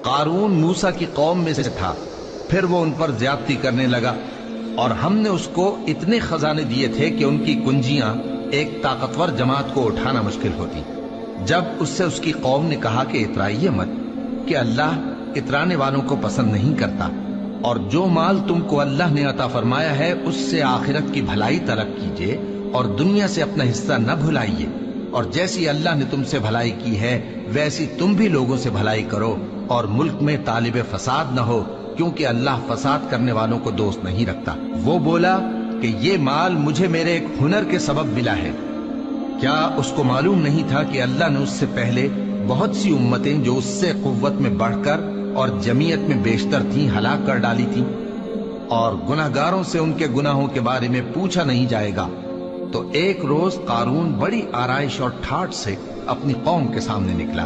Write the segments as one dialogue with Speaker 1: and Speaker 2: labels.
Speaker 1: قارون موسیٰ کی قوم میں سے تھا، پھر وہ ان پر زیادتی کرنے لگا، اور ہم نے اس کو اتنے خزانے دیے تھے کہ ان کی کنجیاں ایک طاقتور جماعت کو اٹھانا مشکل ہوتی۔ جب اس سے اس کی قوم نے کہا کہ اترائیے مت، کہ اللہ اترانے والوں کو پسند نہیں کرتا، اور جو مال تم کو اللہ نے عطا فرمایا ہے اس سے آخرت کی بھلائی طلب کیجیے اور دنیا سے اپنا حصہ نہ بھلائیے، اور جیسی اللہ نے تم سے بھلائی کی ہے ویسی تم بھی لوگوں سے بھلائی کرو، اور ملک میں طالب فساد نہ ہو، کیونکہ اللہ فساد کرنے والوں کو دوست نہیں رکھتا۔ وہ بولا کہ یہ مال مجھے میرے ایک ہنر کے سبب ملا ہے۔ کیا اس کو معلوم نہیں تھا کہ اللہ نے اس سے پہلے بہت سی امتیں جو اس سے قوت میں بڑھ کر اور جمعیت میں بیشتر تھیں ہلاک کر ڈالی تھیں، اور گناہگاروں سے ان کے گناہوں کے بارے میں پوچھا نہیں جائے گا؟ تو ایک روز قارون بڑی آرائش اور ٹھاٹھ سے اپنی قوم کے سامنے نکلا۔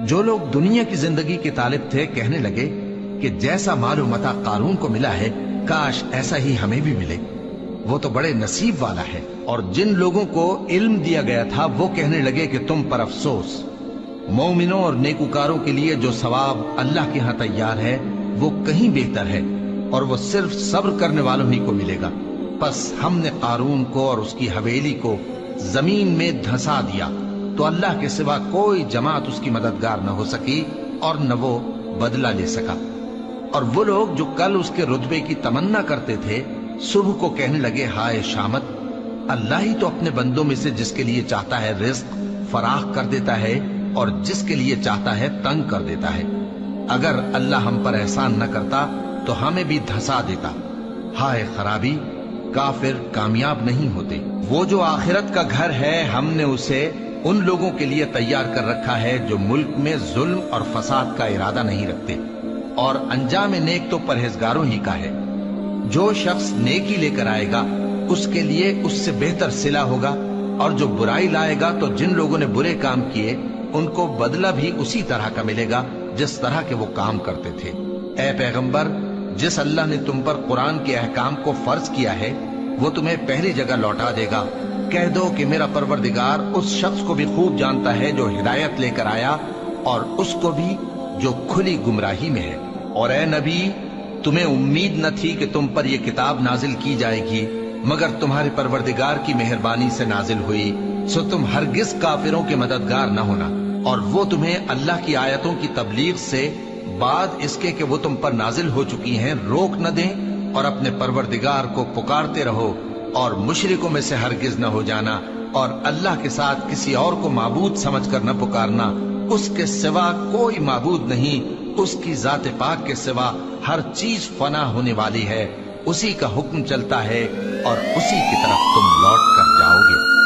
Speaker 1: جو لوگ دنیا کی زندگی کے طالب تھے کہنے لگے کہ جیسا مال و متاع قارون کو ملا ہے کاش ایسا ہی ہمیں بھی ملے، وہ تو بڑے نصیب والا ہے۔ اور جن لوگوں کو علم دیا گیا تھا وہ کہنے لگے کہ تم پر افسوس، مومنوں اور نیکوکاروں کے لیے جو ثواب اللہ کے ہاں تیار ہے وہ کہیں بہتر ہے، اور وہ صرف صبر کرنے والوں ہی کو ملے گا۔ پس ہم نے قارون کو اور اس کی حویلی کو زمین میں دھسا دیا، تو اللہ کے سوا کوئی جماعت اس کی مددگار نہ ہو سکی اور نہ وہ بدلہ لے سکا۔ اور وہ لوگ جو کل اس کے رتبے کی تمنا کرتے تھے صبح کو کہنے لگے ہائے شامت، اللہ ہی تو اپنے بندوں میں سے جس کے لیے چاہتا ہے رزق فراخ کر دیتا ہے اور جس کے لیے چاہتا ہے تنگ کر دیتا ہے۔ اگر اللہ ہم پر احسان نہ کرتا تو ہمیں بھی دھسا دیتا۔ ہائے خرابی، کافر کامیاب نہیں ہوتے۔ وہ جو آخرت کا گھر ہے ہم نے اسے ان لوگوں کے لیے تیار کر رکھا ہے جو ملک میں ظلم اور فساد کا ارادہ نہیں رکھتے، اور انجام نیک تو پرہیزگاروں ہی کا ہے۔ جو شخص نیکی لے کر آئے گا اس کے لیے اس سے بہتر صلہ ہوگا، اور جو برائی لائے گا تو جن لوگوں نے برے کام کیے ان کو بدلہ بھی اسی طرح کا ملے گا جس طرح کے وہ کام کرتے تھے۔ اے پیغمبر، جس اللہ نے تم پر قرآن کے احکام کو فرض کیا ہے وہ تمہیں پہلی جگہ لوٹا دے گا۔ کہہ دو کہ میرا پروردگار اس شخص کو بھی خوب جانتا ہے جو ہدایت لے کر آیا، اور اس کو بھی جو کھلی گمراہی میں ہے۔ اور اے نبی، تمہیں امید نہ تھی کہ تم پر یہ کتاب نازل کی جائے گی مگر تمہارے پروردگار کی مہربانی سے نازل ہوئی، سو تم ہرگز کافروں کے مددگار نہ ہونا، اور وہ تمہیں اللہ کی آیتوں کی تبلیغ سے بعد اس کے کہ وہ تم پر نازل ہو چکی ہیں روک نہ دیں، اور اپنے پروردگار کو پکارتے رہو اور مشرکوں میں سے ہرگز نہ ہو جانا، اور اللہ کے ساتھ کسی اور کو معبود سمجھ کر نہ پکارنا۔ اس کے سوا کوئی معبود نہیں، اس کی ذات پاک کے سوا ہر چیز فنا ہونے والی ہے، اسی کا حکم چلتا ہے اور اسی کی طرف تم لوٹ کر جاؤ گے۔